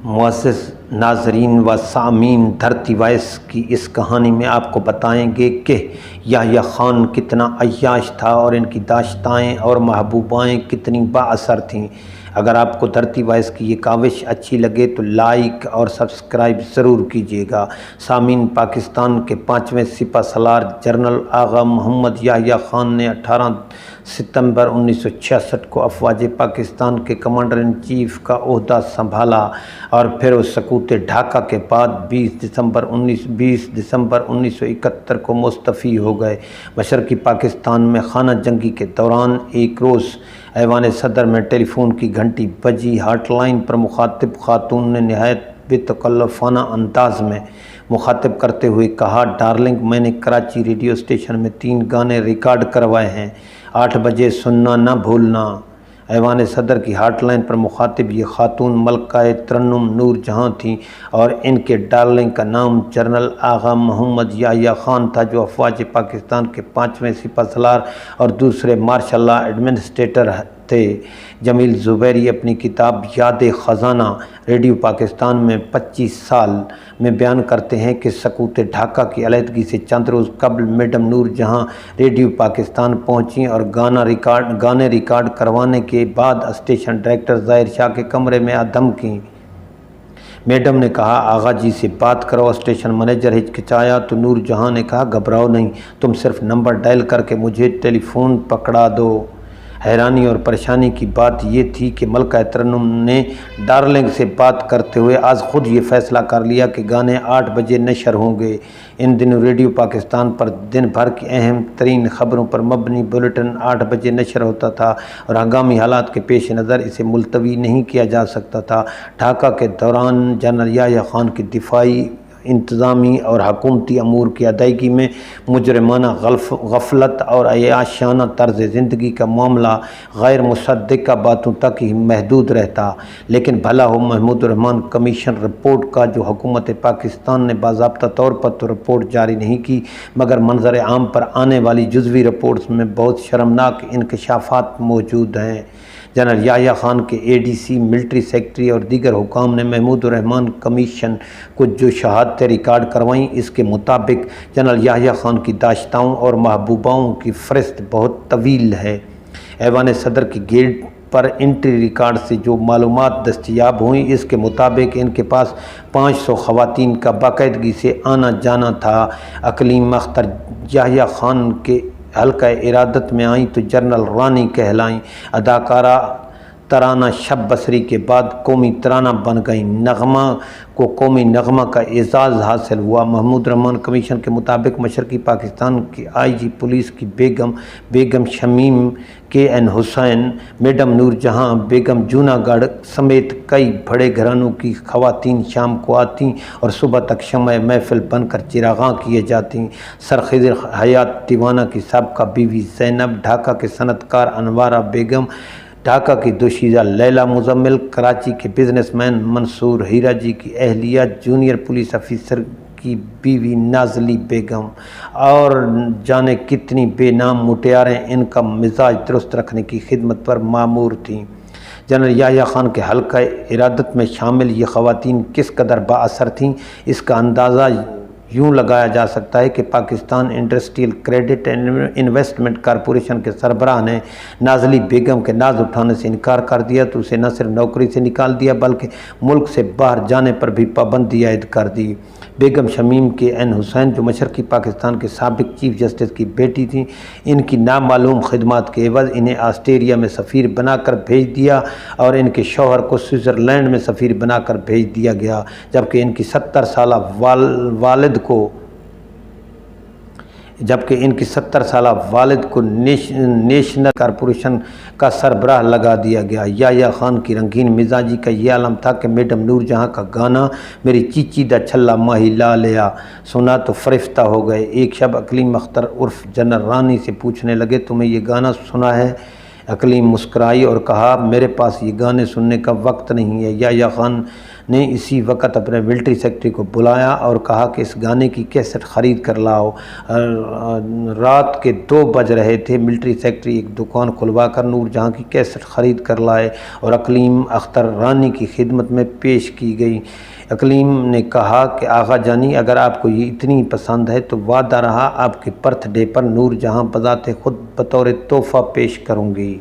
معزز ناظرین و سامعین، دھرتی وائس کی اس کہانی میں آپ کو بتائیں گے کہ یحییٰ خان کتنا عیاش تھا اور ان کی داشتائیں اور محبوبائیں کتنی با اثر تھیں۔ اگر آپ کو دھرتی وائس کی یہ کاوش اچھی لگے تو لائک اور سبسکرائب ضرور کیجیے گا۔ سامعین، پاکستان کے 5ویں سپہ سالار جنرل آغا محمد یحییٰ خان نے 18 ستمبر 1966 کو افواج پاکستان کے کمانڈر ان چیف کا عہدہ سنبھالا اور پھر اس سقوط ڈھاکہ کے بعد 20 دسمبر 1971 کو مستعفی ہو گئے۔ مشرقی پاکستان میں خانہ جنگی کے دوران ایک روز ایوان صدر میں ٹیلی فون کی گھنٹی بجی۔ ہاٹ لائن پر مخاطب خاتون نے نہایت بے تکلفانہ انداز میں مخاطب کرتے ہوئے کہا، ڈارلنگ، میں نے کراچی ریڈیو اسٹیشن میں 3 گانے ریکارڈ کروائے ہیں، 8 بجے سننا نہ بھولنا۔ ایوان صدر کی ہاٹ لائن پر مخاطب یہ خاتون ملکہ ترنم نور جہاں تھیں اور ان کے ڈارلنگ کا نام جنرل آغا محمد یحییٰ خان تھا، جو افواج پاکستان کے 5ویں سپہ سالار اور دوسرے مارشل لا ایڈمنسٹریٹر تھے۔ جمیل زبیری اپنی کتاب یاد خزانہ ریڈیو پاکستان میں 25 سال میں بیان کرتے ہیں کہ سقوط ڈھاکہ کی علیحدگی سے چند روز قبل میڈم نور جہاں ریڈیو پاکستان پہنچیں اور گانے ریکارڈ کروانے کے بعد اسٹیشن ڈائریکٹر ظاہر شاہ کے کمرے میں دم کیں۔ میڈم نے کہا، آغا جی سے بات کرو۔ اسٹیشن مینیجر ہچکچایا تو نور جہاں نے کہا، گھبراؤ نہیں، تم صرف نمبر ڈائل کر کے مجھے ٹیلی فون پکڑا دو۔ حیرانی اور پریشانی کی بات یہ تھی کہ ملکہ ترنم نے ڈارلنگ سے بات کرتے ہوئے آج خود یہ فیصلہ کر لیا کہ گانے 8 بجے نشر ہوں گے۔ ان دنوں ریڈیو پاکستان پر دن بھر کی اہم ترین خبروں پر مبنی بلیٹن 8 بجے نشر ہوتا تھا اور ہنگامی حالات کے پیش نظر اسے ملتوی نہیں کیا جا سکتا تھا۔ ڈھاکہ کے دوران جنرل یحییٰ خان کی دفاعی، انتظامی اور حکومتی امور کی ادائیگی میں مجرمانہ غفلت اور عیاشانہ طرز زندگی کا معاملہ غیر مصدقہ باتوں تک ہی محدود رہتا، لیکن بھلا ہو محمود الرحمن کمیشن رپورٹ کا، جو حکومت پاکستان نے باضابطہ طور پر تو رپورٹ جاری نہیں کی مگر منظر عام پر آنے والی جزوی رپورٹس میں بہت شرمناک انکشافات موجود ہیں۔ جنرل یحییٰ خان کے اے ڈی سی، ملٹری سیکرٹری اور دیگر حکام نے محمود الرحمن کمیشن کو جو شہادتیں ریکارڈ کروائیں، اس کے مطابق جنرل یحییٰ خان کی داشتاؤں اور محبوباؤں کی فہرست بہت طویل ہے۔ ایوان صدر کی گیٹ پر انٹری ریکارڈ سے جو معلومات دستیاب ہوئیں، اس کے مطابق ان کے پاس 500 خواتین کا باقاعدگی سے آنا جانا تھا۔ اقلیم اختر یحییٰ خان کے حلقہ ارادت میں آئیں تو جنرل رانی کہلائیں۔ اداکارہ ترانہ شب بصری کے بعد قومی ترانہ بن گئیں۔ نغمہ کو قومی نغمہ کا اعزاز حاصل ہوا۔ محمود الرحمن کمیشن کے مطابق مشرقی پاکستان کی آئی جی پولیس کی بیگم شمیم کے این حسین، میڈم نور جہاں بیگم جوناگڑھ سمیت کئی بڑے گھرانوں کی خواتین شام کو آتیں اور صبح تک شمع محفل بن کر چراغاں کیے جاتی۔ سرخضر حیات دیوانہ کی سابقہ بیوی زینب، ڈھاکہ کے صنعت کار انوارہ بیگم، ڈھاکہ کی دوشیزہ لیلا مزمل، کراچی کے بزنس مین منصور ہیرا جی کی اہلیہ، جونیئر پولیس افیسر کی بیوی نازلی بیگم اور جانے کتنی بے نام مٹیاریں ان کا مزاج درست رکھنے کی خدمت پر مامور تھیں۔ جنرل یحییٰ خان کے حلقہ ارادت میں شامل یہ خواتین کس قدر با اثر تھیں، اس کا اندازہ یوں لگایا جا سکتا ہے کہ Pakistan industrial credit investment corporation کے سربراہ نے نازلی بیگم کے ناز اٹھانے سے انکار کر دیا تو اسے نہ صرف نوکری سے نکال دیا بلکہ ملک سے باہر جانے پر بھی پابندی عائد کر دی۔ بیگم شمیم کے این حسین، جو مشرقی پاکستان کے سابق چیف جسٹس کی بیٹی تھیں، ان کی نامعلوم خدمات کے عوض انہیں آسٹریلیا میں سفیر بنا کر بھیج دیا اور ان کے شوہر کو سوئٹزرلینڈ میں سفیر بنا کر بھیج دیا گیا، جبکہ ان کی 70 سالہ والد کو نیشنل کارپوریشن کا سربراہ لگا دیا گیا۔ یحییٰ خان کی رنگین مزاجی کا یہ عالم تھا کہ میڈم نور جہاں کا گانا میری چیچی دا چھلا ماہی لا لیا سنا تو فرفتہ ہو گئے۔ ایک شب اقلیم اختر عرف جنرل رانی سے پوچھنے لگے، تمہیں یہ گانا سنا ہے؟ اقلیم مسکرائی اور کہا، میرے پاس یہ گانے سننے کا وقت نہیں ہے۔ یحییٰ خان نے اسی وقت اپنے ملٹری سیکرٹری کو بلایا اور کہا کہ اس گانے کی کیسٹ خرید کر لاؤ۔ رات کے 2 بج رہے تھے۔ ملٹری سیکرٹری ایک دکان کھلوا کر نور جہاں کی کیسٹ خرید کر لائے اور اقلیم اختر رانی کی خدمت میں پیش کی گئی۔ اقلیم نے کہا کہ آغا جانی، اگر آپ کو یہ اتنی پسند ہے تو وعدہ رہا آپ کے برتھ ڈے پر نور جہاں بذات خود بطور تحفہ پیش کروں گی۔